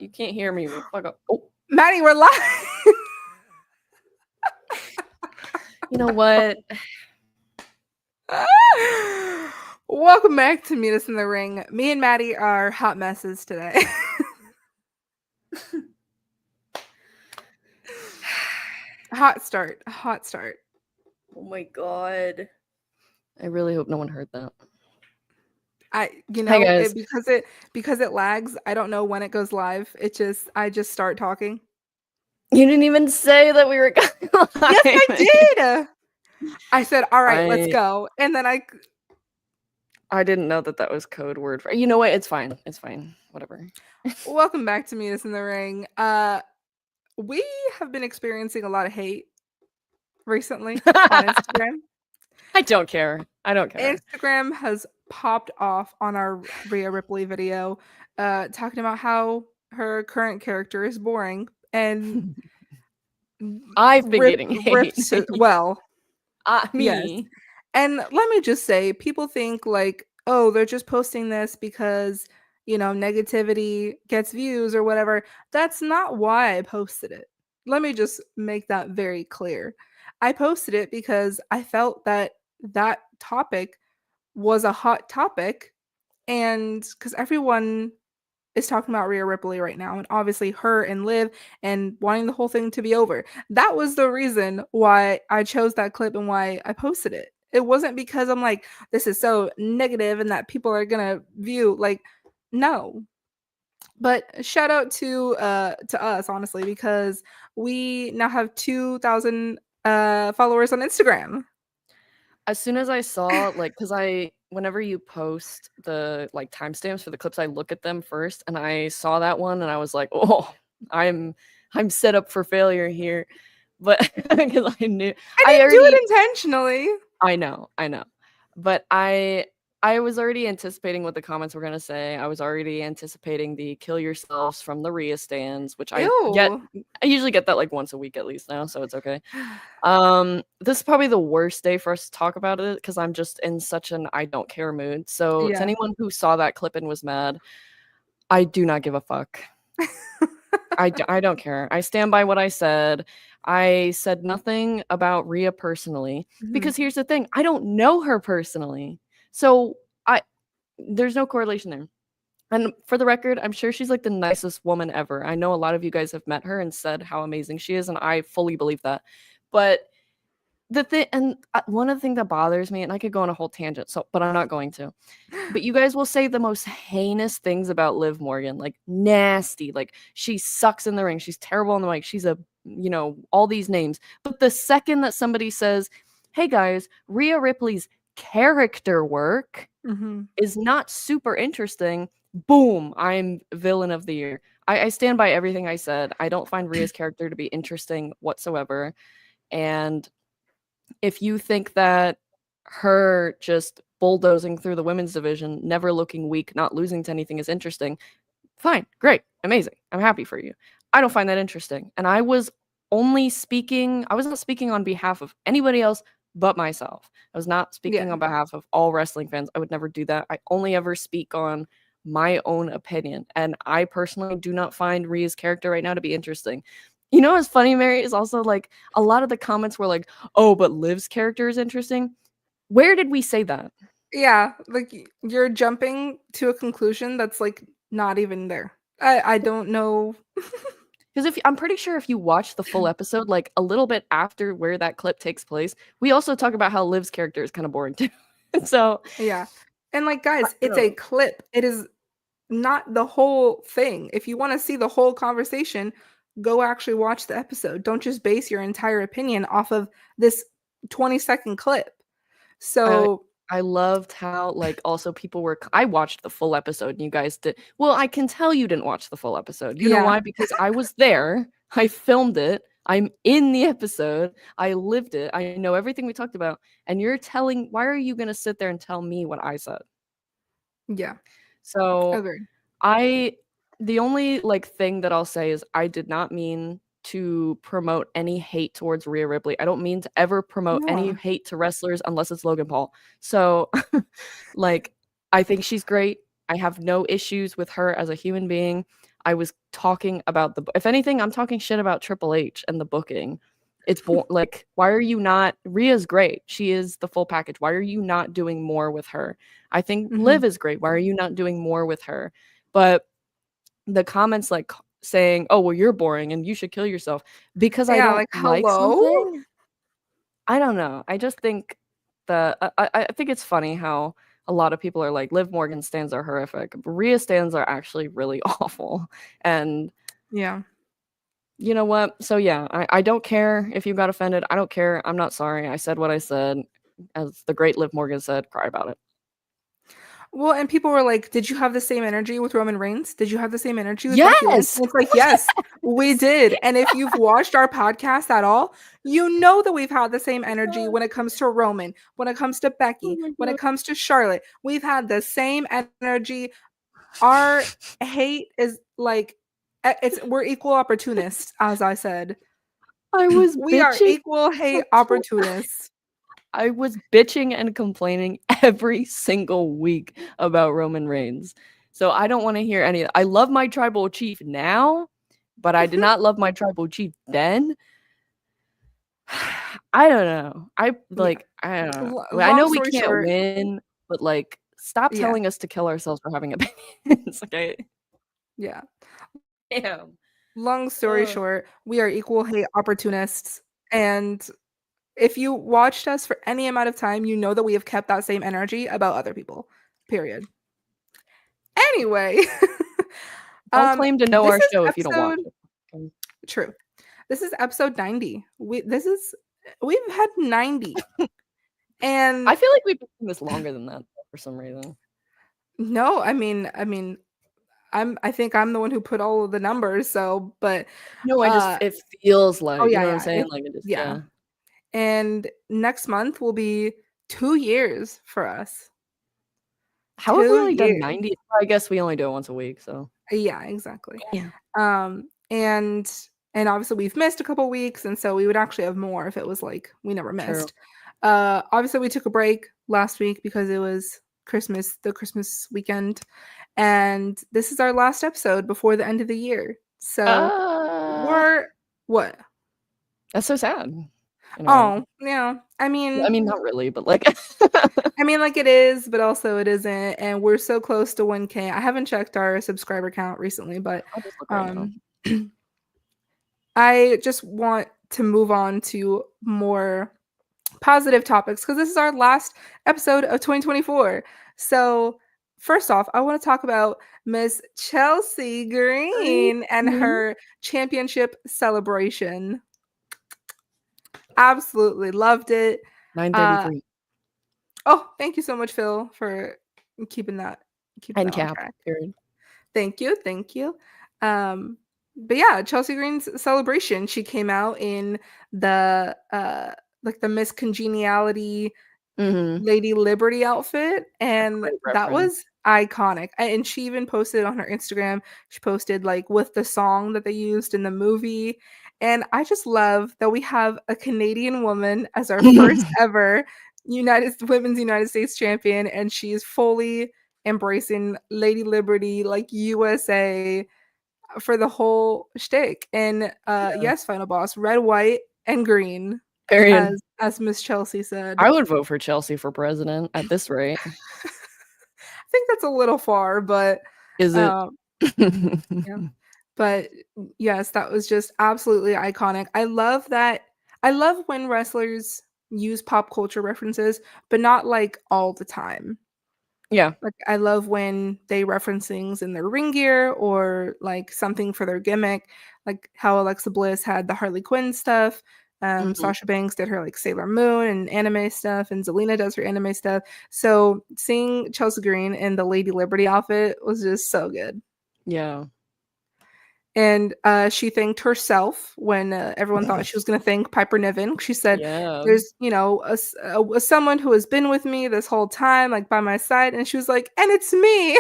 You can't hear me. Fuck up. Oh, Maddie, we're live. you know what? Welcome back to Meet Us in the Ring. Me and Maddie are hot messes today. Hot start. Oh my god. I really hope no one heard that. Hey, guys. Because it lags. I don't know when it goes live. I just start talking. You didn't even say that we were going live. Yes, I did. I said, "All right, let's go," and then I didn't know that was code word for. You know what? It's fine. It's fine. Whatever. Welcome back to Meet Us in the Ring. We have been experiencing a lot of hate recently on Instagram. I don't care. Instagram has popped off on our Rhea Ripley video, talking about how her current character is boring, and I've been getting hate. Me. Yes. And let me just say, people think like, oh, they're just posting this because, negativity gets views or whatever. That's not why I posted it. Let me just make that very clear. I posted it because I felt that topic was a hot topic, and because everyone is talking about Rhea Ripley right now, and obviously her and Liv, and wanting the whole thing to be over. That was the reason why I chose that clip and why I posted it. It wasn't because I'm like, this is so negative and that people are gonna view, like, no. But shout out to us, honestly, because we now have 2,000 followers on Instagram. As soon as I saw, because whenever you post the timestamps for the clips, I look at them first, and I saw that one, and I was like, oh, I'm set up for failure here. But because I knew I didn't do it intentionally. I know, but I was already anticipating what the comments were gonna say. I was already anticipating the kill yourselves from the Rhea stands, which I usually get that like once a week at least now, so it's okay. This is probably the worst day for us to talk about it because I'm just in such an I don't care mood. So to anyone who saw that clip and was mad, I do not give a fuck. I don't care. I stand by what I said. I said nothing about Rhea personally because here's the thing. I don't know her personally. So there's no correlation there. And for the record, I'm sure she's like the nicest woman ever. I know a lot of you guys have met her and said how amazing she is, and I fully believe that. But one of the things that bothers me, and I could go on a whole tangent, but I'm not going to. But you guys will say the most heinous things about Liv Morgan, like nasty, like she sucks in the ring, she's terrible on the mic, she's all these names. But the second that somebody says, hey guys, Rhea Ripley's character work is not super interesting, boom, I'm villain of the year. I stand by everything I said. I don't find Rhea's character to be interesting whatsoever. And if you think that her just bulldozing through the women's division, never looking weak, not losing to anything is interesting, fine, great, amazing. I'm happy for you. I don't find that interesting. And I was not speaking on behalf of anybody else but myself. I was not speaking on behalf of all wrestling fans. I would never do that. I only ever speak on my own opinion. And I personally do not find Rhea's character right now to be interesting. You know what's funny, Mary, is also like a lot of the comments were like, oh, but Liv's character is interesting. Where did we say that? Yeah, like you're jumping to a conclusion that's like not even there. I don't know. Because I'm pretty sure if you watch the full episode, like a little bit after where that clip takes place, we also talk about how Liv's character is kind of boring too. So yeah. And like, guys, it's a clip. It is not the whole thing. If you want to see the whole conversation, go actually watch the episode. Don't just base your entire opinion off of this 20-second clip. So I loved how also people were. I watched the full episode and you guys did. Well, I can tell you didn't watch the full episode. You know why? Because I was there. I filmed it. I'm in the episode. I lived it. I know everything we talked about. And you're telling. Why are you gonna sit there and tell me what I said? Yeah. So Agreed. The only thing that I'll say is I did not mean to promote any hate towards Rhea Ripley. I don't mean to ever promote any hate to wrestlers unless it's Logan Paul. So I think she's great. I have no issues with her as a human being. I was talking about if anything, I'm talking shit about Triple H and the booking. It's like, why are you not? Rhea's great. She is the full package. Why are you not doing more with her? I think Liv is great. Why are you not doing more with her? But the comments like saying, "Oh, well, you're boring and you should kill yourself," because I don't like something. I don't know. I just think I think it's funny how a lot of people are like, Liv Morgan stands are horrific, but Rhea stands are actually really awful. And yeah, you know what? So yeah, I don't care if you got offended. I don't care. I'm not sorry. I said what I said. As the great Liv Morgan said, cry about it. Well, and people were like, "Did you have the same energy with Roman Reigns? Did you have the same energy with Becky Lynch?" Yes. And it's like, yes, we did. And if you've watched our podcast at all, you know that we've had the same energy when it comes to Roman, when it comes to Becky, when it comes to Charlotte. We've had the same energy. Our hate is like, we're equal opportunists, as I said. I was We are bitching. equal hate opportunists. I was bitching and complaining every single week about Roman Reigns. So I don't want to hear any. I love my tribal chief now, but I did not love my tribal chief then. I don't know. I don't know. I know we can't win, but like, stop telling us to kill ourselves for having opinions. Okay. Yeah. Damn. Long story short, we are equal hate opportunists. And if you watched us for any amount of time, you know that we have kept that same energy about other people. Period. Anyway. Don't claim to know our show if you don't watch it. Okay. True. This is episode 90. We've had 90. And I feel like we've been doing this longer than that for some reason. No, I mean I think I'm the one who put all of the numbers, so but no, it feels like, you know what I'm saying? Like it just yeah. And next month will be 2 years for us. How have we only done 90? I guess we only do it once a week, so. Yeah, exactly. Yeah. And obviously we've missed a couple weeks, and so we would actually have more if it was like we never missed. True. Obviously we took a break last week because it was the Christmas weekend, and this is our last episode before the end of the year. So we're what? That's so sad. Oh, yeah. I mean, not really, but like I mean, like it is, but also it isn't, and we're so close to 1K. I haven't checked our subscriber count recently, but I'll just look right now. I just want to move on to more positive topics because this is our last episode of 2024. So, first off, I want to talk about Miss Chelsea Green and her championship celebration. Absolutely loved it. 933. Oh, thank you so much, Phil, for keeping that on track. Period. Thank you. But yeah, Chelsea Green's celebration. She came out in the like the Miss Congeniality Lady Liberty outfit, and that was iconic. And she even posted on her Instagram. She posted like with the song that they used in the movie. And I just love that we have a Canadian woman as our first ever Women's United States champion, and she's fully embracing Lady Liberty, like USA, for the whole shtick. And yes, Final Boss, red, white, and green. Period. As Miss Chelsea said. I would vote for Chelsea for president at this rate. I think that's a little far, but is it? Yeah. But yes, that was just absolutely iconic. I love when wrestlers use pop culture references, but not like all the time. Yeah. Like I love when they reference things in their ring gear or like something for their gimmick, like how Alexa Bliss had the Harley Quinn stuff. Sasha Banks did her like Sailor Moon and anime stuff, and Zelina does her anime stuff. So seeing Chelsea Green in the Lady Liberty outfit was just so good. Yeah. And she thanked herself when everyone thought she was going to thank Piper Niven. She said, there's, someone who has been with me this whole time, like by my side. And she was like, and it's me.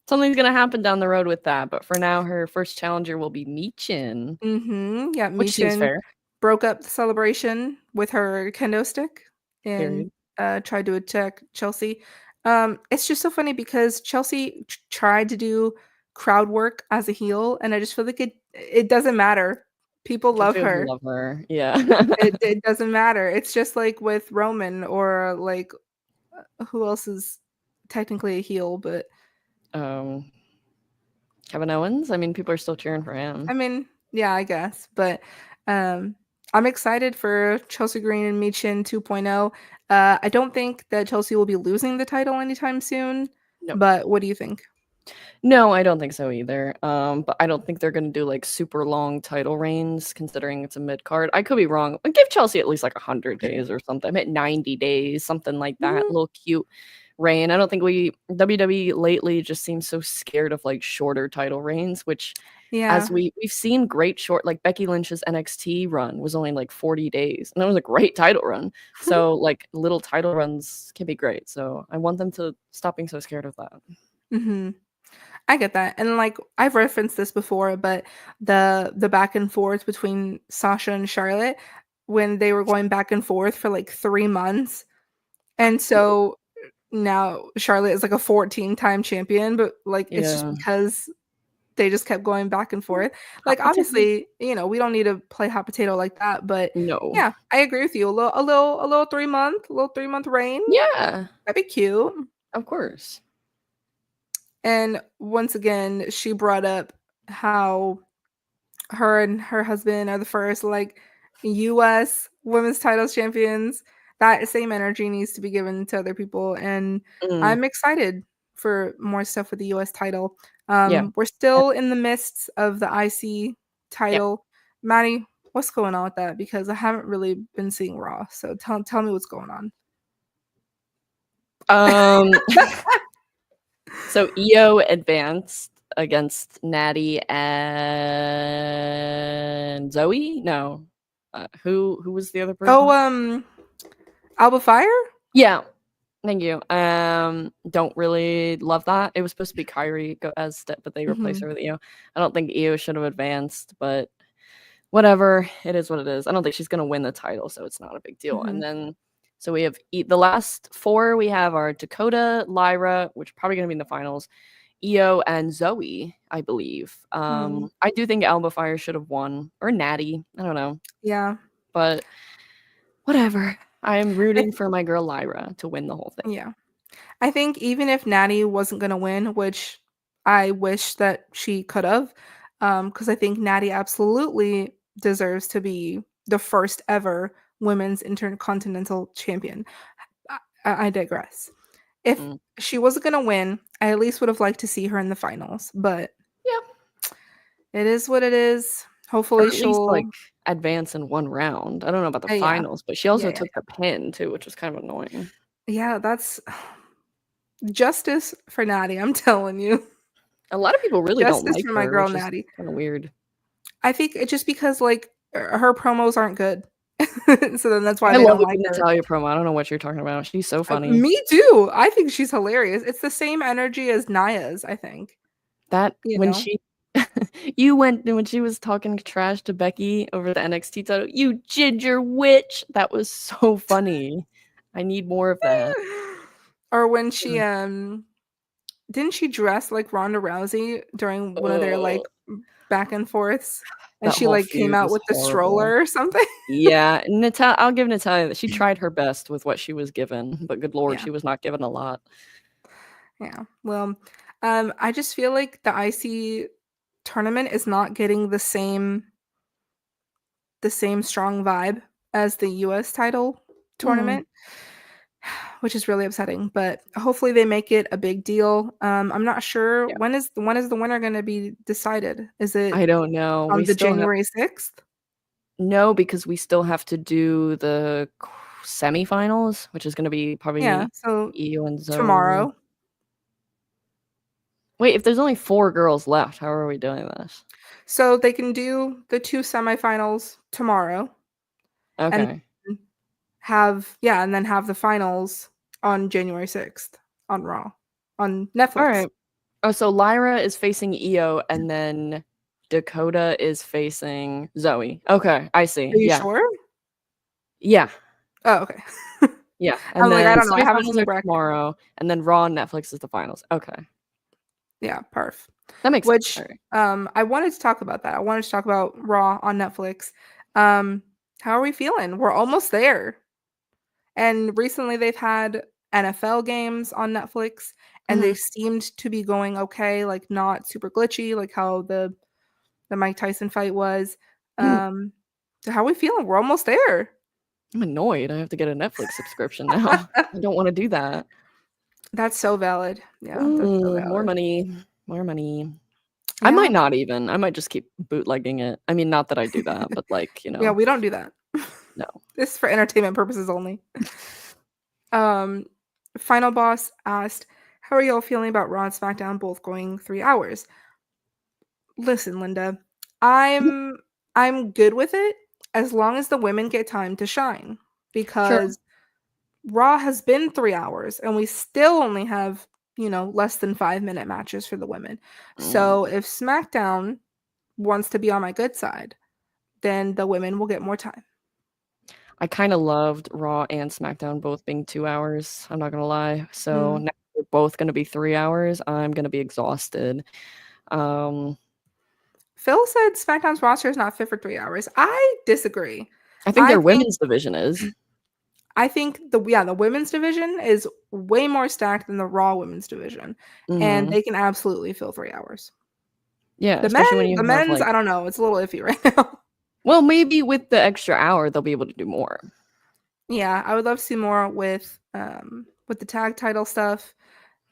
Something's going to happen down the road with that. But for now, her first challenger will be Michin. Yeah, which seems fair. Broke up the celebration with her kendo stick and tried to attack Chelsea. It's just so funny because Chelsea tried to do crowd work as a heel, and I just feel like it doesn't matter. People The love people her. love her. Yeah. It doesn't matter. It's just like with Roman or like who else is technically a heel, but um, Kevin Owens. I mean, people are still cheering for I him. mean, yeah, I guess. But um I'm excited for Chelsea Green and Michin 2.0. I don't think that Chelsea will be losing the title anytime soon. No. But what do you think? No, I don't think so either. But I don't think they're gonna do like super long title reigns, considering it's a mid card. I could be wrong. But give Chelsea at least like 100 days or something. I meant 90 days, something like that. Mm, Little cute reign. I don't think WWE lately just seems so scared of like shorter title reigns, which yeah. as we've seen great short like Becky Lynch's NXT run was only like 40 days. And that was a great title run. So like little title runs can be great. So I want them to stop being so scared of that. hmm I get that. And like I've referenced this before, but the back and forth between Sasha and Charlotte when they were going back and forth for like 3 months. And so now Charlotte is like a 14-time champion, but like it's just Yeah. because they just kept going back and forth. Hot Like potato. obviously, we don't need to play hot potato like that, but No. yeah, I agree with you. A little 3-month reign. Yeah, That'd be cute. of course. And once again, she brought up how her and her husband are the first like US women's titles champions. That same energy needs to be given to other people, and Mm, I'm excited for more stuff with the US title. yeah. We're still in the midst of the IC Yep. title. Maddie, what's going on with that? Because I haven't really been seeing Raw, so tell me what's going on. Um, so Io advanced against Natty and Zoe? No. Who was the other Oh, person? Alba Fire? Yeah. Thank you. Don't really love that. It was supposed to be Kyrie but they replaced hmm her with Io. I don't think Io should have advanced, but whatever. It is what it is. I don't think she's gonna win the title, so it's not a big deal. hmm And then so we have the last four we have are Dakota, Lyra, which are probably gonna be in the finals, Io, and Zoe, I believe. Mm, I do think Alba Fire should have won, or Natty. I don't know, yeah. but whatever. I am I, rooting for my girl Lyra to win the whole thing. yeah. I think even if Natty wasn't gonna win, which I wish that she could have, because I think Natty absolutely deserves to be the first ever women's intercontinental champion. I digress. If Mm. she wasn't gonna win, I at least would have liked to see her in the finals, but Yeah, it is what it is. or Hopefully at least she'll like advance in one round. I don't know about the yeah. finals, but she Yeah, also yeah, took the pin too, which was kind of annoying. yeah, that's justice for Natty, I'm telling you. A lot of people really don't Justice like for my her, girl which is Natty. kind of weird. I think it's just because, like, her promos aren't good. So then that's why I they love don't a like good her. Natalia promo. I don't know what you're talking about. She's so funny. Me too. I think she's hilarious. It's the same energy as Naya's, I think, That you when know? she you went when she was talking trash to Becky over the NXT title, you ginger witch. That was so funny. I need more of that. Or when she, Mm. didn't she dress like Ronda Rousey during one of their, like, Oh, back and forths? And that she, whole like, came feud out was with the horrible. stroller or something? Yeah, Natal I'll give Natalia that she tried her best with what she was given, but good lord, Yeah, she was not given a lot. yeah. Well, I just feel like the IC tournament is not getting the same strong vibe as the US title Mm, tournament, which is really upsetting, but hopefully they make it a big deal. I'm not sure yeah. when is the winner gonna be decided? Is it I don't know. on We the still have January 6th? no, because we still have to do the semifinals, which is gonna be Yeah, probably so Io and Zoe. tomorrow. Wait, if there's only 4 girls left, how are we doing this? So they can do the 2 semifinals tomorrow and Okay. and then have the finals on January 6th on Raw on Netflix. Alright. Oh, so Lyra is facing Io, and then Dakota is facing Zoe. Okay, I see. Are you Yeah. sure? Yeah. Oh, okay. Yeah, I'm and like, I then don't know. I haven't semifinals seen the are bracket. tomorrow, and then Raw and Netflix is the finals. Okay, Yeah, perf. that makes sense. Which All right. I wanted to talk about that. I wanted to talk about Raw on Netflix. Um, how are we feeling? We're almost there. And recently they've had NFL games on Netflix and they Mhm. seemed to be going okay, like not super glitchy, like how the Mike Tyson fight was. Um, so how are we feeling? We're almost there. I'm annoyed. I have to get a Netflix subscription now. I don't want to do that. That's so valid. Yeah, that's so More valid. money, more money. I Yeah, might not even. I might just keep bootlegging it. I mean, not that I do that, but like, yeah, we don't do that. no. This is for entertainment purposes only. Um, Final Boss asked, "How are y'all feeling about Raw and SmackDown both going 3 hours?" Listen, Linda, I'm I'm good with it as long as the women get time to shine Sure. because Raw has been 3 hours and we still only have, less than 5-minute matches for the women. So Mm. if SmackDown wants to be on my good side, then the women will get more time. I kind of loved Raw and SmackDown both being 2 hours. I'm not gonna lie. So Mm. now they're both gonna be 3 hours. I'm gonna be exhausted. Um, Phil said SmackDown's roster is not fit for 3 hours. I disagree. I think I their think women's division is. I think the women's division is way more stacked than the Raw women's division, and Mhm. they can absolutely fill 3 hours. Yeah, The especially when the you have men's, like, I don't know, it's a little iffy right now. well, maybe with the extra hour they'll be able to do more. Yeah, I would love to see more with the tag title stuff.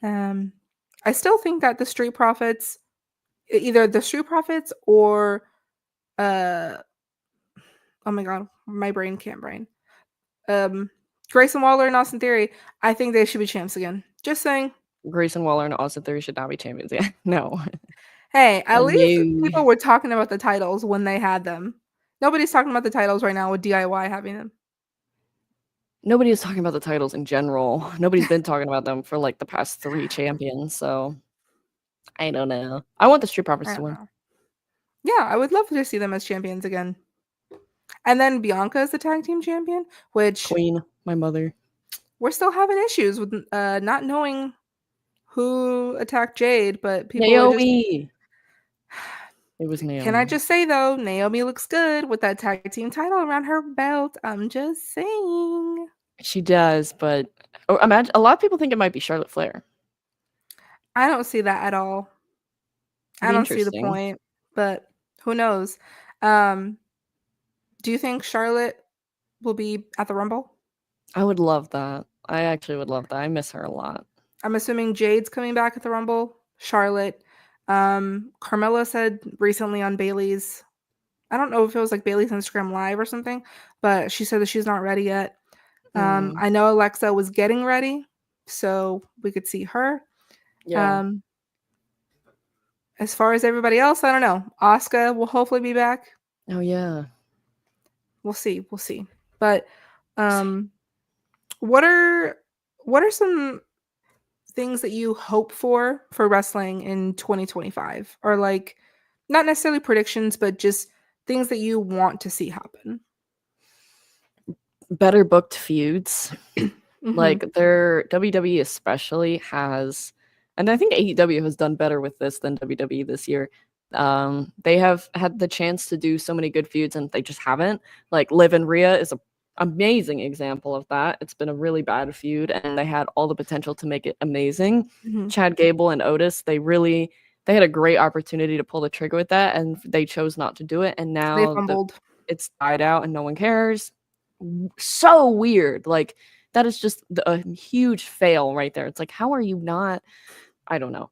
Um, I still think that the Street Profits, either the Street Profits or uh, oh my god, my brain can't brain. Um, Grayson Waller and Austin Theory, I think they should be champs again. Just saying. Grayson Waller and Austin Theory should not be champions. Yeah, no. Hey, at least No. people were talking about the titles when they had them. Nobody's talking about the titles right now with DIY having them. Nobody is talking about the titles in general. Nobody's been talking about them for like the past 3 champions, so I don't know. I want the Street Profits I to don't win. know. Yeah, I would love to see them as champions again. And then Bianca is the tag team champion, which Queen, my mother. we're still having issues with not knowing who attacked Jade, but people are just. Naomi. It was Can I Naomi. just say though, Naomi looks good with that tag team title around her belt. I'm just saying. She does, but imagine a lot of people think it might be Charlotte Flair. I don't see that at all. It'd I be don't see the interesting. point, but who knows? Um, do you think Charlotte will be at the Rumble? I would love that. I actually would love that. I miss her a lot. I'm assuming Jade's coming back at the Rumble. Charlotte. Carmella said recently on Bailey's, I don't know if it was like Bailey's Instagram Live or something, but she said that she's not ready yet. Mm, I know Alexa was getting ready, so we could see her. yeah. Um, as far as everybody else, I don't know. Asuka will hopefully be back. Oh yeah. We'll see. We'll see. But um, what are some things that you hope for wrestling in 2025, or like not necessarily predictions, but just things that you want to see happen? Better booked feuds. Hmm. Like their WWE especially has, and I think AEW has done better with this than WWE this year. They have had the chance to do so many good feuds and they just haven't. Like Liv and Rhea is a amazing example of that. It's been a really bad feud and they had all the potential to make it amazing. Hmm. Chad Gable and Otis, they had a great opportunity to pull the trigger with that and they chose not to do it, and They now fumbled. it's died out and no one cares. So weird. Like that is just a huge fail right there. It's like, how are you not? I don't know.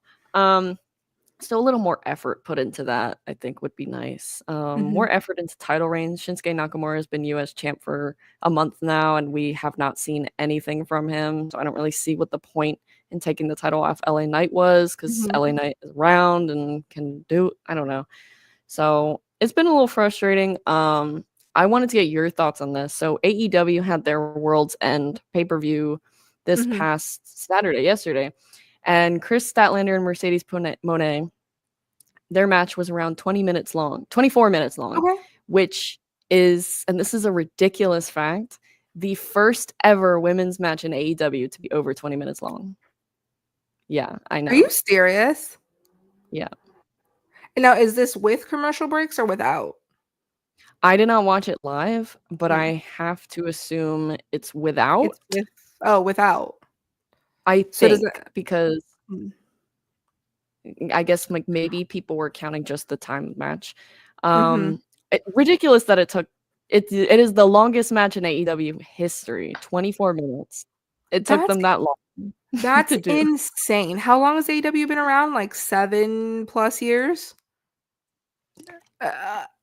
So a little more effort put into that, I think, would be nice. Hmm. More effort into title reigns. Shinsuke Nakamura has been U.S. champ for a month now, and we have not seen anything from him. So I don't really see what the point in taking the title off LA Knight was, because Hmm. LA Knight is around and can do. I don't know. So it's been a little frustrating. I wanted to get your thoughts on this. So AEW had their World's End pay-per-view this Hmm. past Saturday, yesterday, and Chris Statlander and Mercedes Moné, their match was around 20 minutes long, 24 minutes long, Okay. which is, and this is a ridiculous fact, The first ever women's match in AEW to be over 20 minutes long. Yeah, I Are you know. serious? Yeah. And now, is this with commercial breaks or without? I did not watch it live, but Mm. I have to assume it's without. It's with without. I So does think it because mm, I guess like maybe people were counting just the time match. mhm. Ridiculous that it took it is the longest match in AEW history, 24 minutes. It took That's them that long that's to do. insane. How long has AEW been around? Like 7 plus years?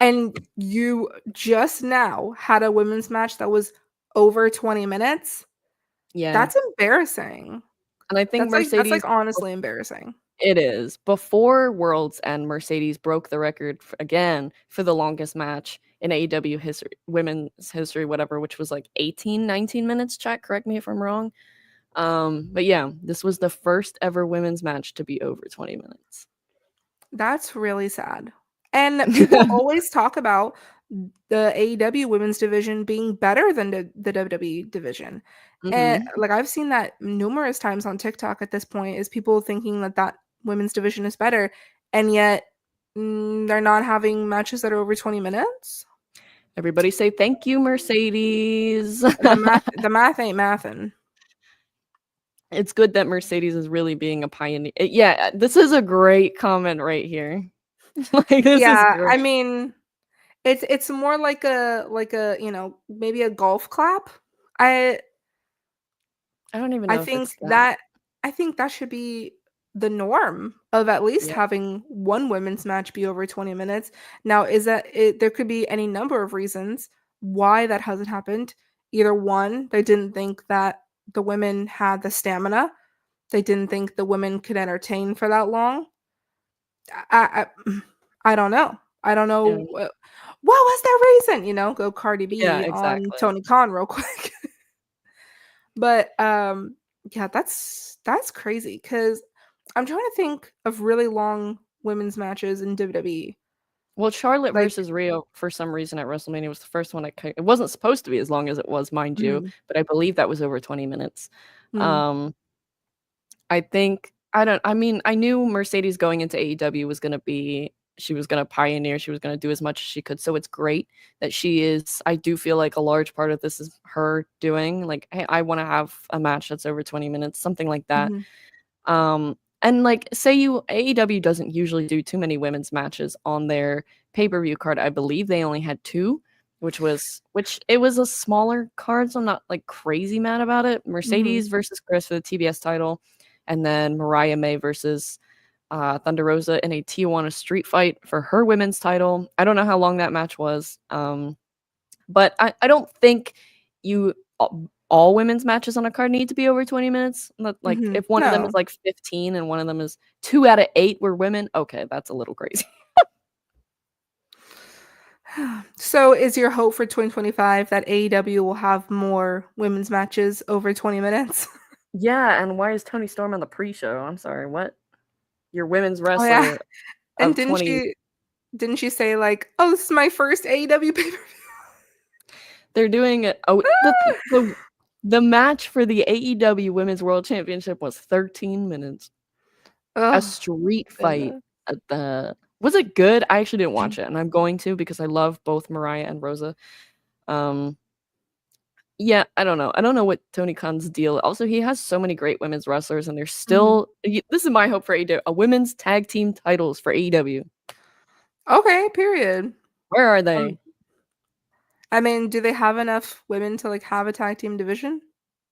And you just now had a women's match that was over 20 minutes? Yeah. That's embarrassing. And I think That's, like, Mercedes honestly embarrassing. it is. Before Worlds End, Mercedes broke the record again for the longest match in AEW history, women's history, whatever, which was like 18, 19 minutes. Chat, correct me if I'm wrong. But yeah, this was the first ever women's match to be over 20 minutes. That's really sad. And people always talk about the AEW women's division being better than the WWE division. And Mhm. like I've seen that numerous times on TikTok at this point is people thinking that that women's division is better and yet they're not having matches that are over 20 minutes. Everybody say thank you, Mercedes. The math ain't mathin'. It's good that Mercedes is really being a pioneer. Yeah, this is a great comment right here. Like this is Yeah, I great. mean, it's more like a, maybe a golf clap. I I don't even I know if think it's that. that I think that should be the norm of at least Yeah. having one women's match be over 20 minutes. Now, is that it there could be any number of reasons why that hasn't happened. Either one, they didn't think that the women had the stamina. They didn't think the women could entertain for that long. I don't know. I don't Yeah. know what was the reason, go Cardi Yeah, B on exactly. Tony Khan real quick. But, yeah, that's crazy because 'cause I'm trying to think of really long women's matches in WWE. Well, Charlotte Like versus Rio for some reason at WrestleMania was the first one it wasn't supposed to be as long as it was, mind you, mhm, but I believe that was over 20 minutes. mm, Um, I mean, I knew Mercedes going into AEW was gonna be she was gonna pioneer, she was gonna do as much as she could, so it's great that she is I do feel like a large part of this is her doing, like, "Hey, I wanna have a match that's over 20 minutes," something like that. mhm, And like say you AEW doesn't usually do too many women's matches on their pay-per-view card. I believe they only had 2, which it was a smaller card, so I'm not like crazy mad about it. mhm, Mercedes versus Chris for the TBS title, and then Mariah May versus Thunder Rosa in a Tijuana street fight for her women's title. I don't know how long that match was. But I don't think you all women's matches on a card need to be over 20 minutes. Like, mhm. if one of them is, No. like, 15 and one of them is 2 out of 8 were women, okay, that's a little crazy. So, is your hope for 2025 that AEW will have more women's matches over 20 minutes? Yeah, and why is Tony Storm on the pre-show? I'm sorry, what? Your women's Oh, yeah. wrestler And of didn't 20 she didn't she say, like, "Oh, this is my first AEW pay-per-view?" they're doing it oh, the match for the AEW Women's World Championship was 13 minutes. A Oh, street fight goodness. at the was it good? I actually didn't watch it, and I'm going to because I love both Mariah and Rosa. Um, yeah, I don't know. I don't know what Tony Khan's deal also, he has so many great women's wrestlers, and there's Mhm. still this is my hope for AEW, a women's tag team titles for AEW. Okay, period. Where are Um, they? I mean, do they have enough women to, like, have a tag team division?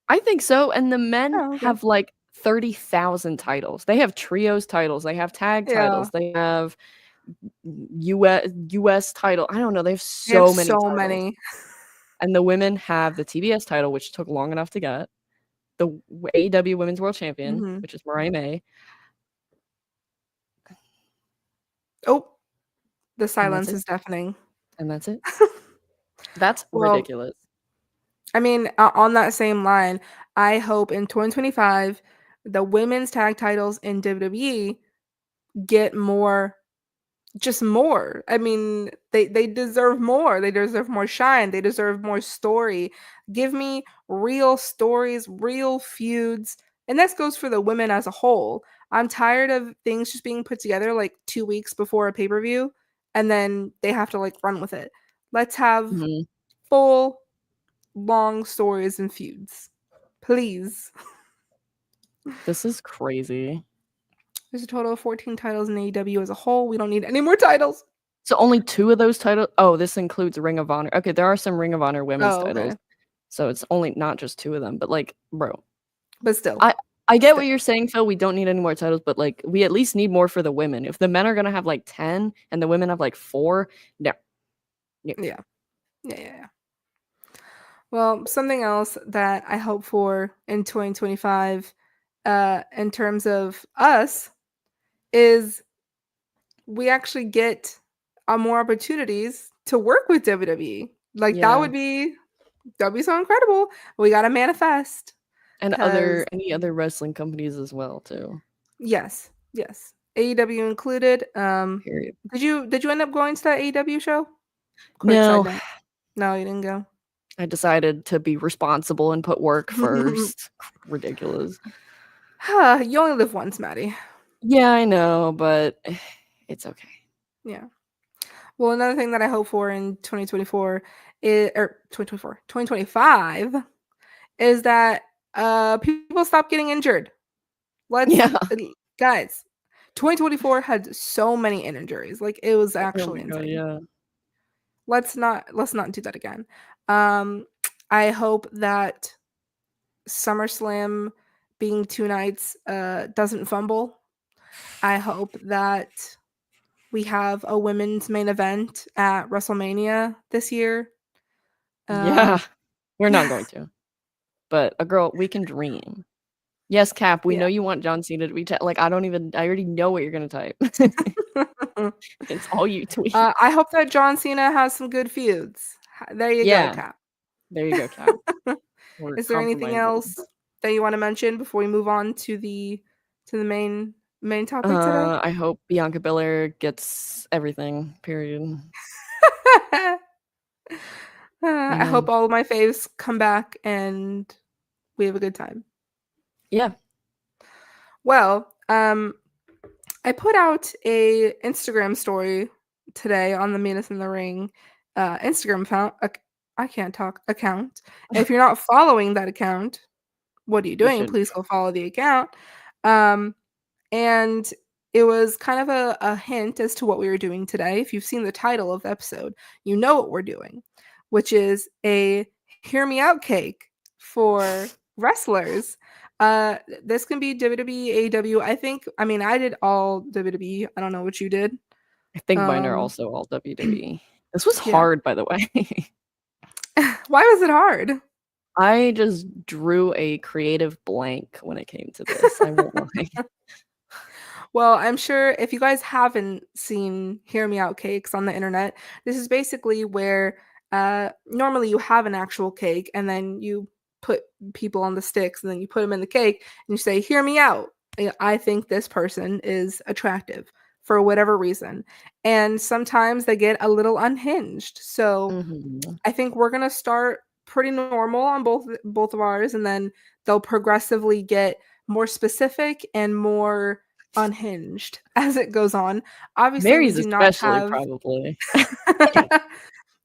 I think so, and the men Oh, okay. have, like, 30,000 titles. They have trios titles, they have tag Yeah, titles, they have US title. I don't know, they have they have so many so titles. many. And the women have the TBS title, which took long enough to get, the AEW Women's World Champion, Mhm. which is Mariah May, Oh, the and that's silence it, is deafening. and that's it. That's Well, ridiculous. I mean, on that same line, I hope in 2025, the women's tag titles in WWE get more just more. I mean, they deserve more. They deserve more shine. They deserve more story. Give me real stories, real feuds. And this goes for the women as a whole. I'm tired of things just being put together like 2 weeks before a pay-per-view and then they have to like run with it. Let's have Mhm. full long stories and feuds. Please. This is crazy. There's a total of 14 titles in AEW as a whole. We don't need any more titles. So only 2 of those titles. Oh, this includes Ring of Honor. Okay, there are some Ring of Honor women's Oh, titles. okay. So it's only not just 2 of them, but like, bro. But still. I get what you're saying, Phil. We don't need any more titles, but like we at least need more for the women. If the men are gonna have like 10 and the women have like 4, no. Yeah. Well, something else that I hope for in 2025, in terms of us, is we actually get more opportunities to work with WWE. Like Yeah. that'd be so incredible. We gotta manifest. And Cause any other wrestling companies as well too. yes. AEW included. Period. Did you end up going to that AEW show? Quick side No, note. No, you didn't go. I decided to be responsible and put work first. Ridiculous. You only live once, Maddie. Yeah, I know, but it's okay. Yeah. Well, another thing that I hope for in 2024 is, or 2024, 2025 is that people stop getting injured. Yeah. Guys, 2024 had so many injuries. Like it was Oh actually my god, insane. yeah. Let's not do that again. I hope that SummerSlam being 2 nights doesn't fumble. I hope that we have a women's main event at WrestleMania this year. Yeah. We're not going to. But we can dream. Yes, Cap, we Yeah. know you want John Cena to be like I already know what you're gonna type. It's all you tweet. I hope that John Cena has some good feuds. There you go, Yeah. Cap. There you go, Cap. We're Is there anything compromising. else that you want to mention before we move on to the main topic today? I hope Bianca Belair gets everything, period. I hope all of my faves come back and we have a good time. Yeah. Well, I put out a Instagram story today on the Meanest in the Ring Instagram account. I can't talk account. If you're not following that account, what are you doing? Please go follow the account. And it was kind of a hint as to what we were doing today. If you've seen the title of the episode, you know what we're doing, which is a Hear Me Out cake for wrestlers. This can be WWE, AEW. I did all WWE. I don't know what you did. I think mine are also all WWE. This was Yeah. hard, by the way. Why was it hard? I just drew a creative blank when it came to this. I won't lie. Well, I'm sure if you guys haven't seen Hear Me Out cakes on the internet, this is basically where normally you have an actual cake and then you put people on the sticks and then you put them in the cake and you say, "Hear me out. I think this person is attractive for whatever reason." And sometimes they get a little unhinged. So I think we're going to start pretty normal on both of ours, and then they'll progressively get more specific and more unhinged as it goes on. Obviously, Mary's we do not especially have probably.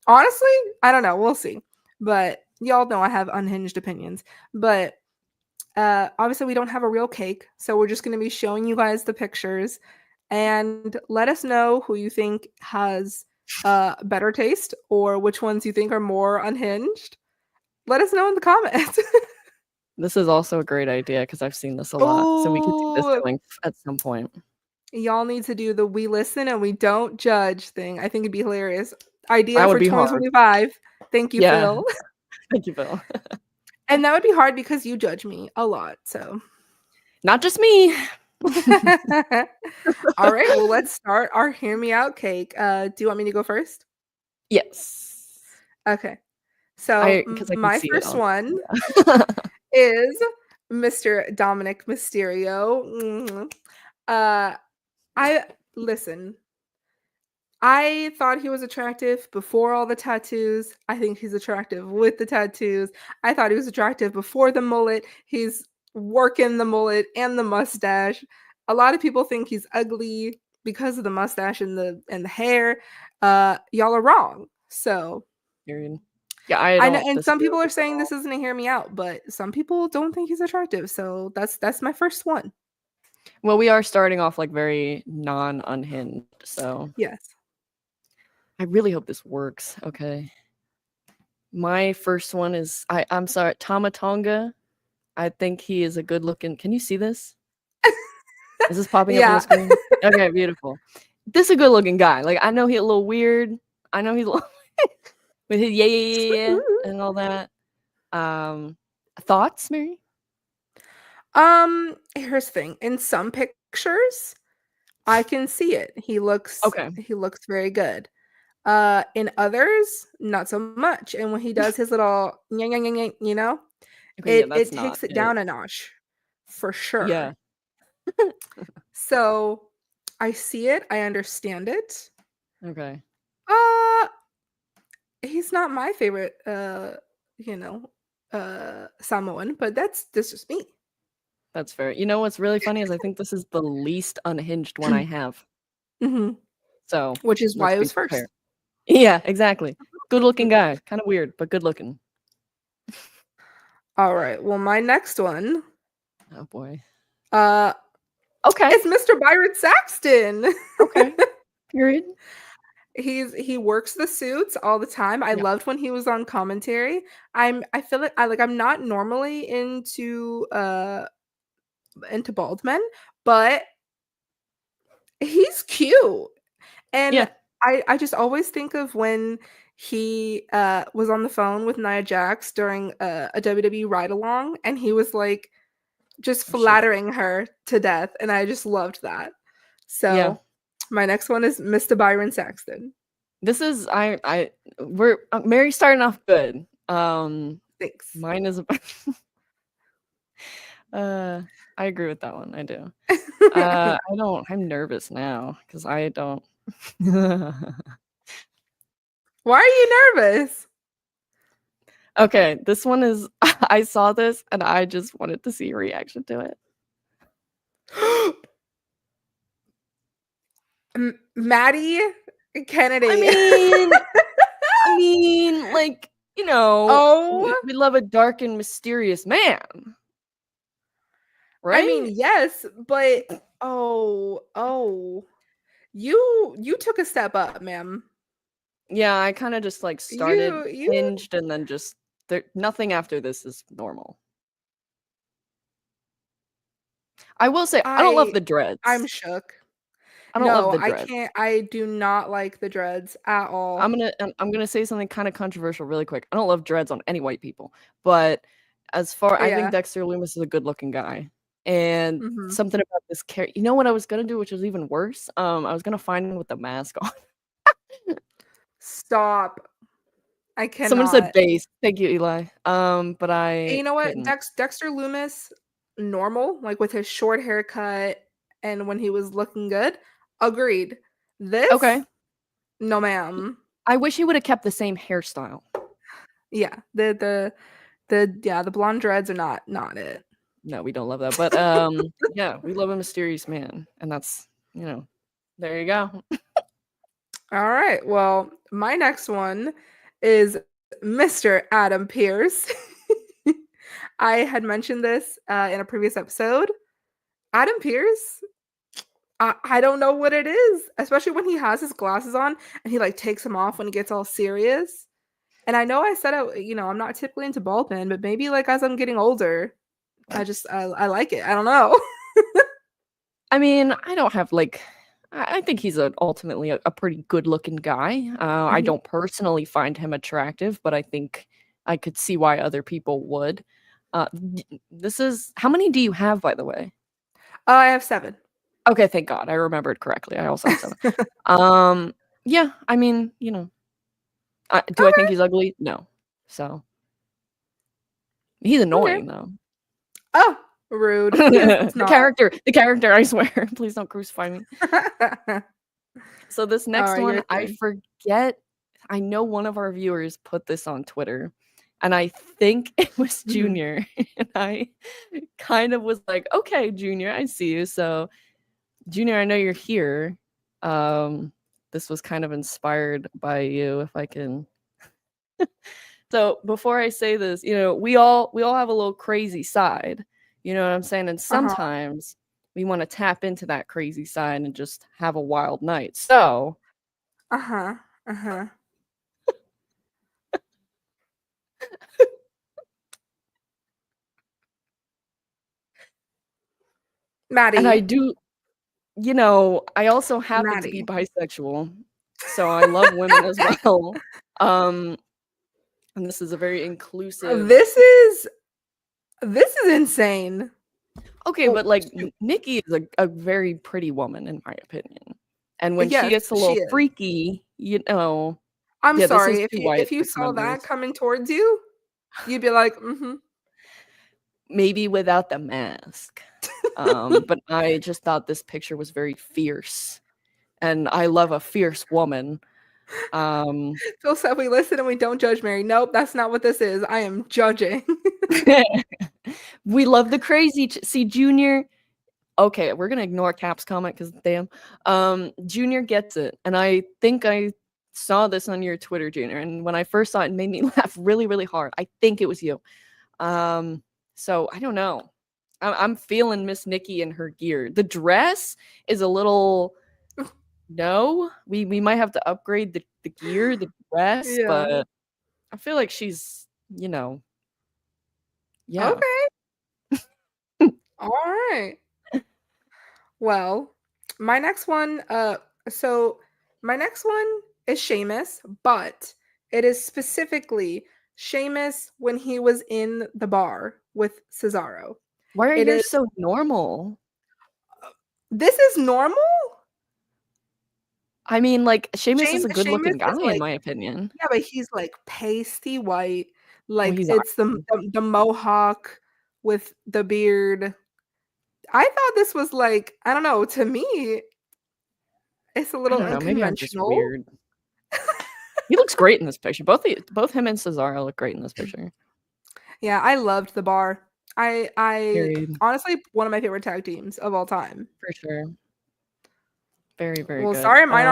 Honestly, I don't know. We'll see. But y'all know I have unhinged opinions. But obviously, we don't have a real cake. So we're just going to be showing you guys the pictures and let us know who you think has better taste or which ones you think are more unhinged. Let us know in the comments. This is also a great idea because I've seen this a lot. So we could do this at some point. Y'all need to do the we listen and we don't judge thing. I think it'd be hilarious. Idea for 2025. Hard. Thank you, Phil. Thank you, Phil. And that would be hard because you judge me a lot. So not just me. All right. Well, let's start our Hear Me Out cake. Do you want me to go first? Yes. Okay. So my first one is Mr. Dominic Mysterio. Listen. I thought he was attractive before all the tattoos. I think he's attractive with the tattoos. I thought he was attractive before the mullet. He's working the mullet and the mustache. A lot of people think he's ugly because of the mustache and the hair. Y'all are wrong. So Period. Yeah, I I know, don't and some disagree people with are this at saying this all. isn't a hear me out, but some people don't think he's attractive. So that's my first one. Well, we are starting off like very non-unhinged, so Yes. I really hope this works. Okay. My first one is I'm sorry, Tama Tonga. I think he is a good looking. Can you see this? Is this popping up on the Yeah. screen? Okay, beautiful. This is a good looking guy. Like I know he's a little weird. I know he's a little with his yeah and all that. Thoughts, Mary? Here's the thing. In some pictures, I can see it. Okay. He looks very good. In others, not so much. And when he does his little you know, Okay, yeah, it that's not takes it it. down a notch for Yeah. sure. So I see it, I understand it. Okay. Uh he's not my favorite you know, Samoan, but that's just me. That's fair. You know what's really funny is I think this is the least unhinged one I have. Mhm. So Which is why let's it be was first. prepared. Yeah, exactly. Good looking guy. Kind of weird, but good looking. All right. Well, my next one Oh boy. uh Okay. is Mr. Byron Saxton. Okay. Period. He works the suits all the time. I Yeah. loved when he was on commentary. I feel like I'm not normally into bald men, but he's cute. And Yeah. I just always think of when he was on the phone with Nia Jax during a WWE ride along and he was like just Oh, shit. flattering her to death, and I just loved that. Yeah. So, my next one is Mr. Byron Saxton. This is we're Mary's starting off good. Thanks. Mine is I agree with that one. I do. I'm nervous now because I don't Why are you nervous? Okay, this one is I saw this and I just wanted to see your reaction to it. Maddie I Kennedy. mean I mean, like, Oh, we love a dark and mysterious man, I mean, right? yes, but oh, you took a step up, ma'am. Yeah, I kinda just, like, started You hinged and then just nothing after this is normal. I will say, I don't love I the I'm dreads. shook. I don't love No, the I dreads. can't. I do not like the dreads at all. I'm gonna say something kinda controversial really quick. I don't love dreads on any white people, but I think Yeah. Dexter Lumis is a good-looking guy, and Mhm. something about this character. You know what I was gonna do, which was even worse? I was gonna find him with the mask on. Stop. I Someone said cannot. base. Thank you, Eli. But And I you know what? couldn't. Dexter Loomis, normal, like with his short haircut and when he was looking good. Agreed. Okay. This, no ma'am. I wish he would've kept the same hairstyle. Yeah. The blonde dreads are not it. No, we don't love that, but, yeah, we love a mysterious man, and that's there you go. All right. Well, my next one is Mr. Adam Pierce. I had mentioned this in a previous episode. Adam Pierce, I don't know what it is, especially when he has his glasses on and he like takes them off when he gets all serious. And I know I said I'm not typically into bald men, but maybe like as I'm getting older, I like it. I don't know. I mean, I don't have, like I think he's ultimately a pretty good-looking guy. I Mhm. don't personally find him attractive, but I think I could see why other people would. This is how many do you have, by the way? I have 7. Okay, thank God, I remembered correctly. I also have 7. Um, yeah, I mean, do I think Okay, he's ugly? No. So, he's okay. annoying, though. Oh, rude. He is The not. character, I swear. Please don't crucify me. So this All next right, one, your I turn. forget. I know one of our viewers put this on Twitter, and I think it was Mhm. Junior. And I kind of was like, okay, Junior, I see you. So, Junior, I know you're here. This was kind of inspired by you, if I can. So before I say this, we all have a little crazy side. You know what I'm saying? And Uh-huh. sometimes we want to tap into that crazy side and just have a wild night. So Uh-huh. Uh-huh. and I Maddie. do, I also happen to be Maddie. bisexual. So I love women as well. Um and this is a very inclusive. This is insane. Okay, Oh, but like shoot. Nikki is a very pretty woman in my opinion. And when she Yes, gets a she little is. freaky, I'm yeah, this is sorry. If too you white if you for saw that members. coming towards you, you'd be like, mm-hmm. Maybe without the mask. But I just thought this picture was very fierce. And I love a fierce woman. Phil said we listen and we don't judge Mary. Nope, that's not what this is. I am judging. We love the crazy. See, Junior. Okay, we're gonna ignore Cap's comment because damn. Junior gets it, and I think I saw this on your Twitter, Junior. And when I first saw it, it made me laugh really, really hard. I think it was you. So I don't know. I'm feeling Miss Nikki and her gear. The dress is a little. No, we might have to upgrade the gear, the dress, Yeah. but I feel like she's, yeah. Okay. All right. Well, my next one, so my next one is Seamus, but it is specifically Seamus when he was in the bar with Cesaro. Why are It yours is so normal? this is normal? I mean, like, Seamus is a Seamus good-looking guy, is in like, my opinion. yeah, but he's like pasty white, Well, like he's it's Irish. the mohawk with the beard. I thought this was like, I don't know, to me, it's a I little don't know. Maybe I'm just unconventional. weird. He looks great in this picture. Both him and Cesaro look great in this picture. Yeah, I loved the bar. I Period. honestly one of my favorite tag teams of all time. For sure. Very, very Well, good. sorry, mine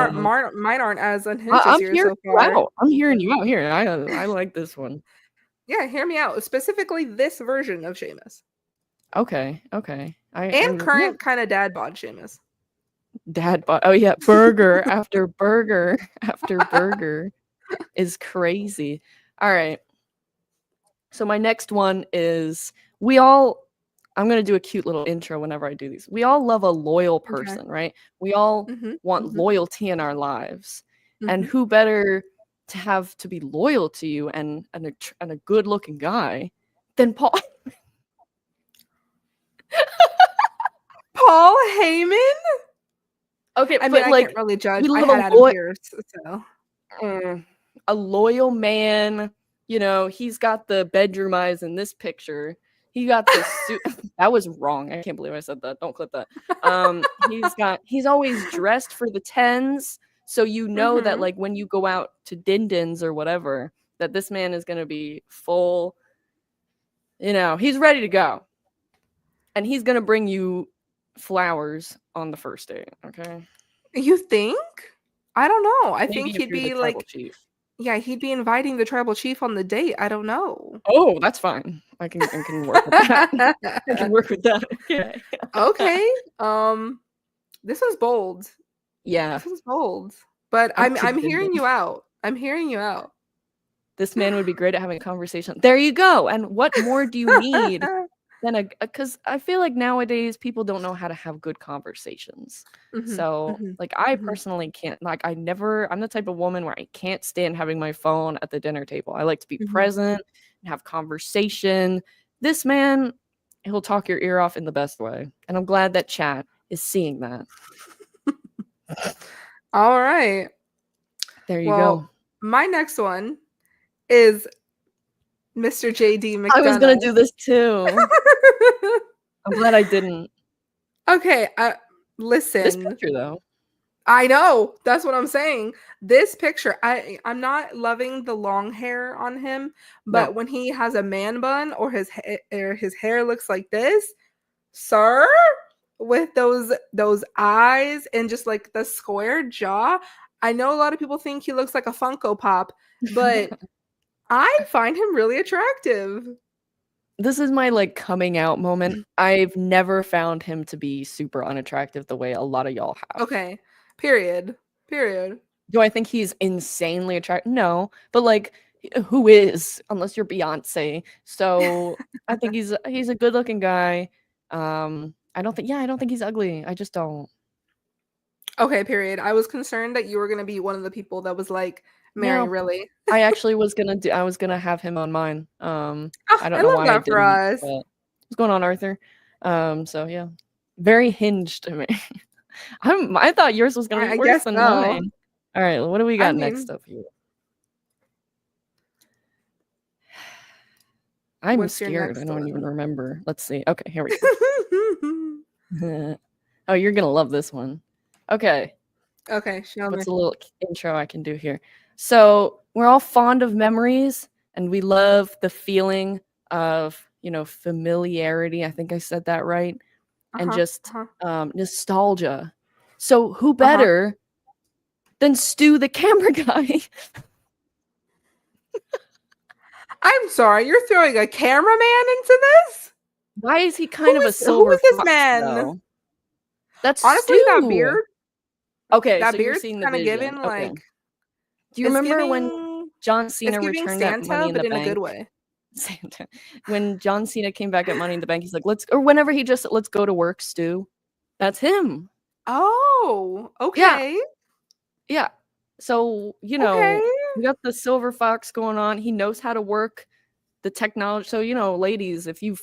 aren't as unhinged as I'm yours hearing so you far. out. I'm hearing you out here. I like this one. Yeah, hear me out. Specifically, this version of Sheamus Okay, okay. and Yeah. current kind of dad bod Sheamus. Dad bod. Oh yeah, burger after burger after burger is crazy. All right. So my next one is I'm going to do a cute little intro whenever I do these. We all love a loyal Okay. person, right? We all Mhm. want Mhm. loyalty in our lives. And Mhm. who better to have to be loyal to you and a good-looking guy than Paul. Paul Heyman? Okay, I mean, but I like can't really judge. we I love had Adam Pearce, so. a loyal man. He's got the bedroom eyes in this picture. He got the suit. That was wrong. I can't believe I said that. Don't clip that. He's always dressed for the tens. So that Mhm. like when you go out to Dindins or whatever, that this man is gonna be full, he's ready to go. And he's gonna bring you flowers on the first date, okay? You think? I don't know. I Maybe think if he'd you're the be tribal like, chief. yeah, he'd be inviting the tribal chief on the date. I don't know. Oh, that's fine. I can work with that. I can work with that. Okay. Okay. This was bold. Yeah. This was bold. But Up to I'm hearing Dindin. you out. I'm hearing you out. This man would be great at having a conversation. There you go. And what more do you need than because I feel like nowadays people don't know how to have good conversations. Mhm. So Mhm. like I Mhm. personally can't, like I'm the type of woman where I can't stand having my phone at the dinner table. I like to be Mhm. present and have conversation. This man, he'll talk your ear off in the best way. And I'm glad that chat is seeing that. All right. There you Well, go. my next one is Mr. JD I was gonna McDonough. do this too. I'm glad I didn't. Okay, This listen. picture though. I know. That's what I'm saying. This picture, I'm not loving the long hair on him, No. but when he has a man bun or his hair looks like this, sir, with those eyes and just like the square jaw. I know a lot of people think he looks like a Funko Pop, but I find him really attractive. This is my like coming out moment. I've never found him to be super unattractive the way a lot of y'all have. Okay. Period. Period. Do I think he's insanely attractive? No, but like who is unless you're Beyonce. So I think he's a good-looking guy. I don't think he's ugly. I just don't. Okay, period. I was concerned that you were going to be one of the people that was like, Mary, No. really? I actually was gonna have him on mine. Oh, I don't I know love why I that for didn't, us. but what's going on, Arthur? So yeah. Very hinged to me. I thought yours was gonna be I worse guess than so. mine. All right, what do we I got next mean, up here? I'm what's your scared. I next don't even one? remember. Let's see. Okay, here we go. Oh, you're gonna love this one. Okay, Okay, show me. what's a little intro I can do here? So we're all fond of memories, and we love the feeling of familiarity. I think I said that right, and Uh-huh. just Uh-huh. nostalgia. So who Uh-huh. better than Stu, the camera guy? I'm sorry, you're throwing a cameraman into this? Why is he kind of a Who silver is this fox man? though? That's Honestly, Stu. Okay, so that you're beard's seeing the kind of vision. giving Okay. like Do you it's remember when giving John it's Cena giving returned that Money Santa, in but the in a good Bank? way. Santa. When John Cena came back at Money in the Bank, he's like, or whenever he just let's go to work, Stu. That's him. Oh, Yeah. okay. Yeah. So, Okay. we got the silver fox going on. He knows how to work the technology. So, ladies, if you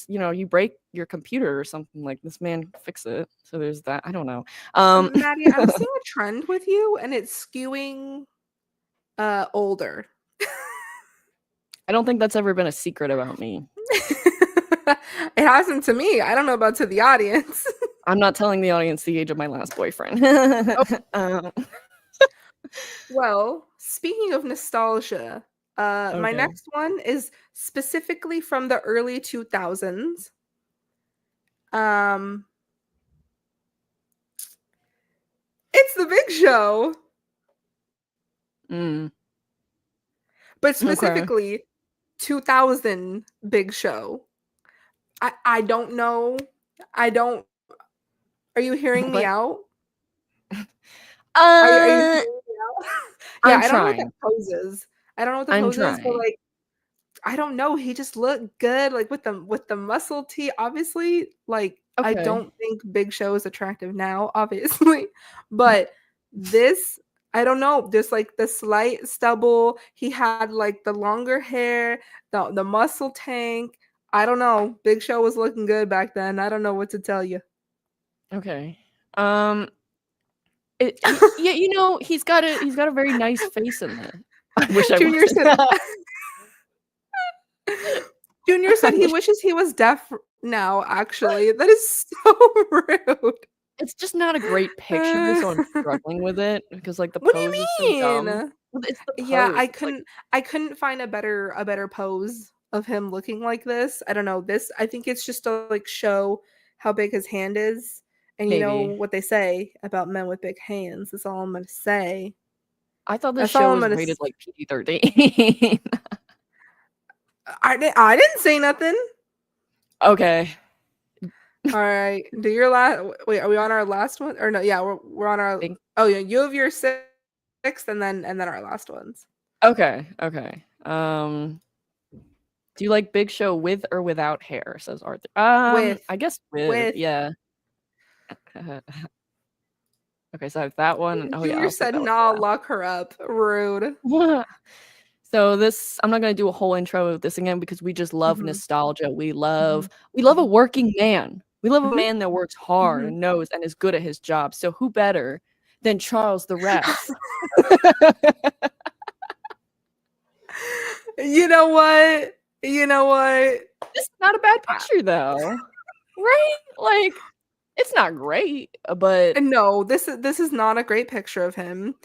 you break your computer or something, like this man can fix it. So there's that. I don't know. Maddie, I'm seeing a trend with you and it's skewing older. I don't think that's ever been a secret about me. It hasn't to me. I don't know about to the audience. I'm not telling the audience the age of my last boyfriend. Oh, um, well, speaking of nostalgia, my okay. next one is specifically from the early 2000s. Um, it's The Big Show, Mm, but okay. specifically 2000 Big Show. I don't know. I don't. Are you hearing me What? out? Are you hearing me out? Yeah, I'm I don't know what trying. that pose is. I don't know what the I'm pose is, but trying. like I don't know. He just looked good, like with the muscle tee. Obviously, like I Okay. don't think Big Show is attractive now, obviously, but this I don't know. Just like the slight stubble, he had like the longer hair, the muscle tank. I don't know. Big Show was looking good back then. I don't know what to tell you. Okay. Um, yeah, he's got a very nice face in there. I wish I Junior wasn't. said Junior said he wishes he was deaf now, actually. That is so rude. It's just not a great picture, so I'm struggling with it because like the What do pose you is so dumb. mean? Well, it's the Yeah, pose. It's like I couldn't find a better pose of him looking like this. I don't know. This I think it's just to like show how big his hand is. And you know maybe. what they say about men with big hands. That's all I'm gonna say. I thought this That's show all I'm was gonna rated like PG-13. I didn't say nothing. Okay. All right. Do your last wait, are we on our last one? Or no, yeah, we're on our Think oh yeah, you have your sixth and then our last ones. Okay. Okay. Do you like Big Show with or without hair? Says Arthur. With I guess with. with Yeah. Okay, so I have that one. And, oh yeah, Junior I'll put said, that one nah, last. lock her up. Rude. So this, I'm not gonna do a whole intro of this again because we just love Mhm, nostalgia. We mhm, love a mhm, working man. We love a mhm, man that works hard mhm. and knows and is good at his job. So who better than Charles the Ref? You know what? You know what? This is not a bad I picture though, right? Like It's not great, but No, this is not a great picture of him.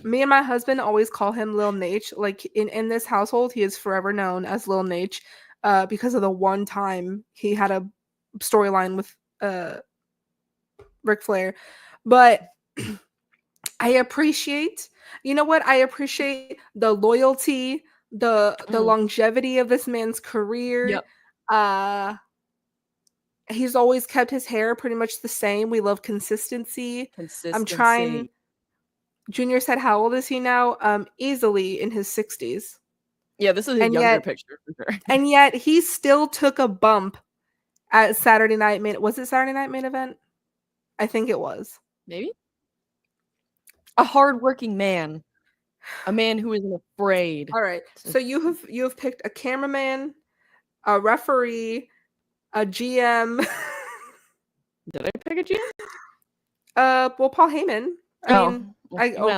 Me and my husband always call him Lil Nate. Like in this household, he is forever known as Lil Nate, because of the one time he had a storyline with Ric Flair. But I appreciate, you know what? I appreciate the loyalty, the longevity of this man's career. Yep. He's always kept his hair pretty much the same. We love consistency. I'm trying. Junior said, how old is he now? Easily in his 60s. Yeah, this is a younger picture for sure. And yet he still took a bump at Saturday Night Main. Was it Saturday Night Main Event? I think it was. Maybe. A hardworking man. A man who isn't afraid. All right. So you have picked a cameraman, a referee, a GM. Did I pick a GM? Well, Paul Heyman.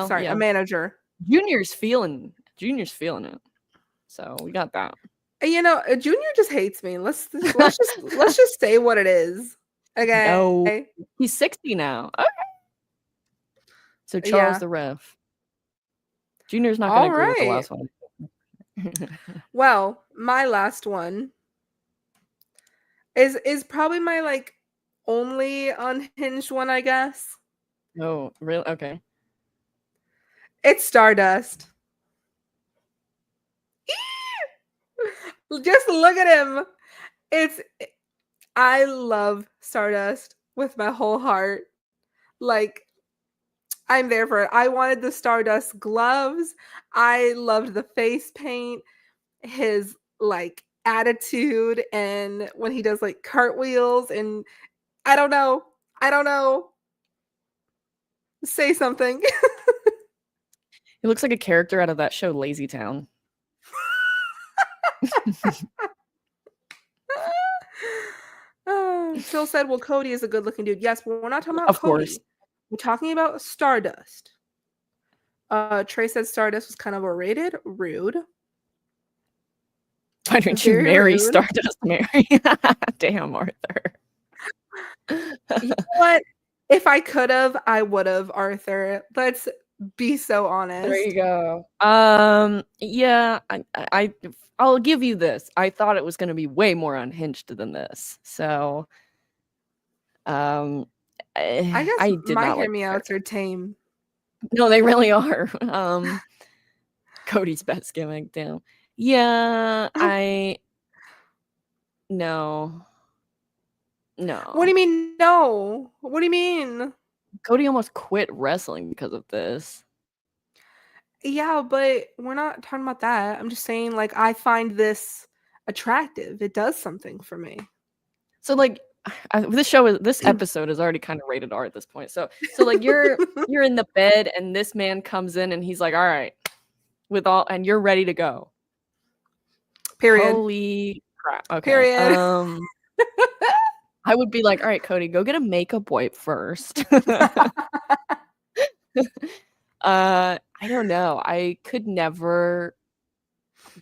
Sorry, a manager. Junior's feeling it. So we got that. You know, Junior just hates me. Let's just say what it is. Okay. No, he's 60 now. Okay. So Charles the ref. Junior's not going to agree with the last one. Well, my last one is probably my like only unhinged one, I guess. Oh, really? Okay. It's Stardust. Just look at him. I love Stardust with my whole heart. Like, I'm there for it. I wanted the Stardust gloves. I loved the face paint, his like attitude, and when he does like cartwheels, and I don't know. Say something. He looks like a character out of that show Lazy Town. Phil said, well, Cody is a good looking dude. Yes, but we're not talking about Cody. Course. We're talking about Stardust. Trey said Stardust was kind of overrated. Rude. Why didn't you marry rude. Stardust Mary? Damn, Arthur. You know what? If I could have, I would have, Arthur. Let's be so honest. There you go. Yeah, I'll give you this. I thought it was going to be way more unhinged than this. So, I guess I did my hear me outs are tame. No, they really are. Cody's best gimmick, damn. Yeah, no. What do you mean no? What do you mean? Cody almost quit wrestling because of this. Yeah, but we're not talking about that. I'm just saying, like, I find this attractive. It does something for me. So, like, this episode is already kind of rated R at this point. So like, you're in the bed, and this man comes in, and he's like, "All right," and you're ready to go. Period. Holy crap! Okay. Period. I would be like, all right, Cody, go get a makeup wipe first. I don't know. I could never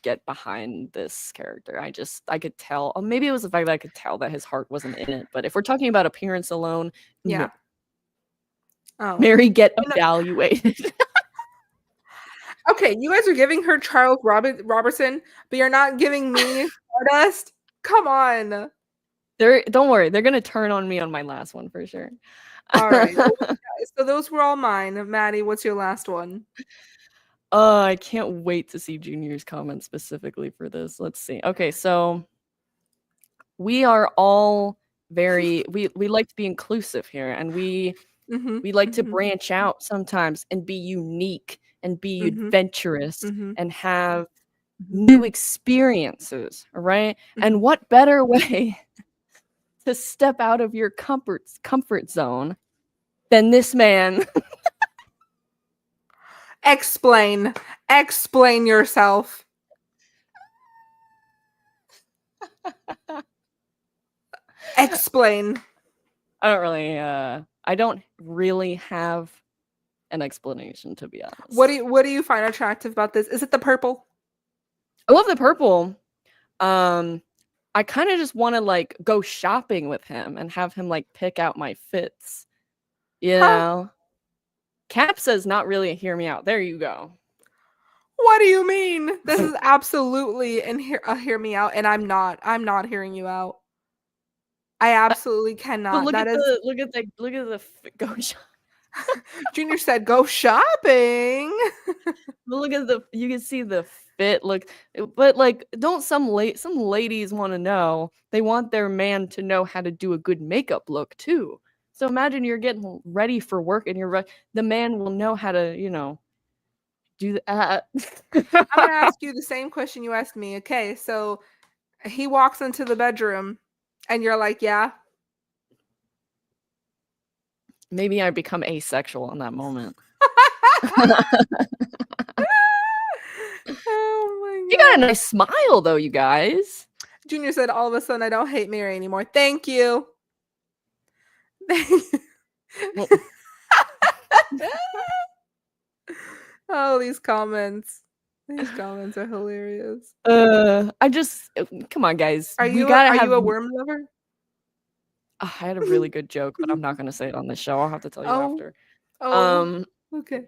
get behind this character. I could tell. Maybe it was the fact that I could tell that his heart wasn't in it. But if we're talking about appearance alone, yeah. No. Oh. Mary, get evaluated. Okay, you guys are giving her Charles Robertson, but you're not giving me Stardust? Come on. Don't worry, they're gonna turn on me on my last one for sure. All right. So those were all mine. Maddie, what's your last one? I can't wait to see Junior's comment specifically for this. Let's see. Okay, so we are all very we like to be inclusive here, and we like to branch out sometimes and be unique and be adventurous and have new experiences, all right? And what better way to step out of your comfort zone than this man? Explain yourself. Explain. I don't really have an explanation, to be honest. What do you find attractive about this? Is it the purple? I love the purple. I kind of just want to like go shopping with him and have him like pick out my fits. You Huh? know? Cap says not really a hear me out. There you go. What do you mean? This is absolutely a hear me out, and I'm not hearing you out. I absolutely But cannot. look That at is the go shop. Junior said go shopping. But look at you can see the fit. Look, but like, don't some ladies want to know? They want their man to know how to do a good makeup look too. So imagine you're getting ready for work and the man will know how to, do that. I'm gonna ask you the same question you asked me. Okay, so he walks into the bedroom, and you're like, yeah. Maybe I become asexual in that moment. Oh my You got a god. nice smile though, you guys. Junior said, all of a sudden, I don't hate Mary anymore. Thank you. Well, Oh, these comments. These comments are hilarious. I just come on, guys. Are We you gotta are have. you a worm lover? I had a really good joke, but I'm not gonna say it on this show. I'll have to tell you Oh, after. oh, okay.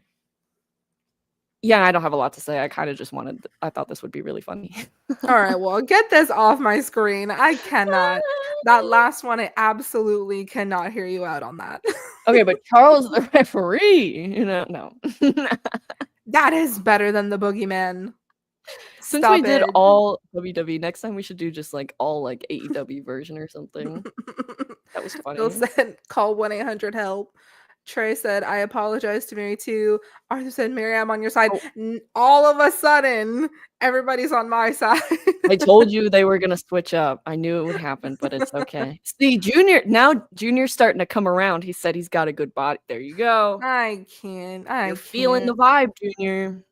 Yeah, I don't have a lot to say. I kind of just I thought this would be really funny. All right, well, get this off my screen. I cannot. That last one, I absolutely cannot hear you out on that. Okay, but Charles the referee, no. That is better than the boogeyman. Since we Stop did it. all WWE, next time we should do just like all like AEW version or something. That was Bill funny. said, call 1-800-HELP. Trey said, I apologize to Mary too. Arthur said, Mary, I'm on your side. Oh. All of a sudden, everybody's on my side. I told you they were gonna switch up. I knew it would happen, but it's okay. See, Junior's starting to come around. He said he's got a good body. There you go. I can't. You're feeling the vibe, Junior.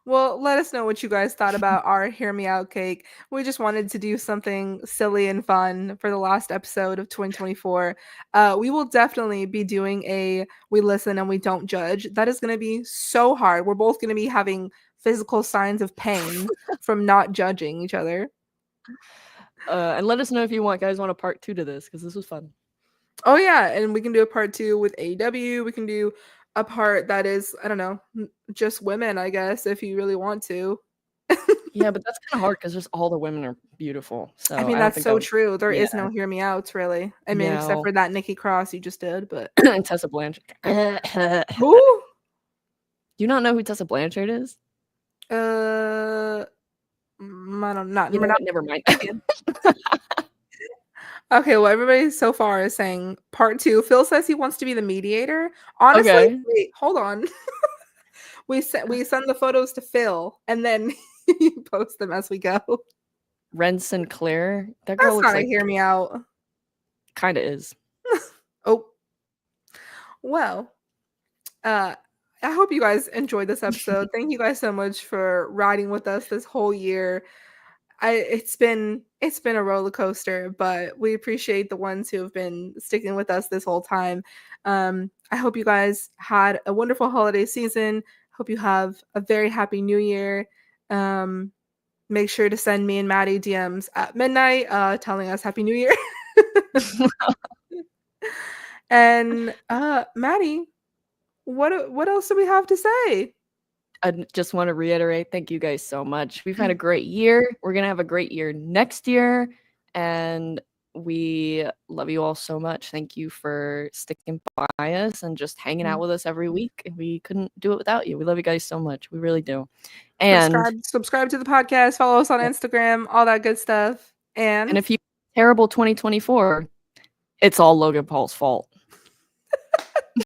Well, let us know what you guys thought about our Hear Me Out cake. We just wanted to do something silly and fun for the last episode of 2024. We will definitely be doing a We Listen and We Don't Judge. That is going to be so hard. We're both going to be having physical signs of pain from not judging each other. And let us know if you guys want a part 2 to this, because this was fun. Oh, yeah. And we can do a part 2 with AEW. We can do a part that is, I don't know, just women, I guess, if you really want to. Yeah, but that's kind of hard because just all the women are beautiful. So I mean, that's so true. There is no hear me outs, really. I mean, except for that Nikki Cross you just did, but Tessa Blanchard. Who? Do you not know who Tessa Blanchard is? I don't know. Never mind. Okay, well, everybody so far is saying part 2. Phil says he wants to be the mediator. Honestly, Okay. wait, hold on. we send the photos to Phil, and then you post them as we go. Ren Sinclair. That girl That's looks not like a hear me out. Kind of is. Oh, well. I hope you guys enjoyed this episode. Thank you guys so much for riding with us this whole year. It's been a roller coaster, but we appreciate the ones who have been sticking with us this whole time. I hope you guys had a wonderful holiday season. Hope you have a very happy new year. Make sure to send me and Maddie DMs at midnight telling us Happy New Year. And Maddie, what else do we have to say? I just want to reiterate, thank you guys so much. We've had a great year. We're going to have a great year next year. And we love you all so much. Thank you for sticking by us and just hanging out with us every week. We couldn't do it without you. We love you guys so much. We really do. And subscribe to the podcast, follow us on Instagram, all that good stuff. And if you terrible 2024, it's all Logan Paul's fault.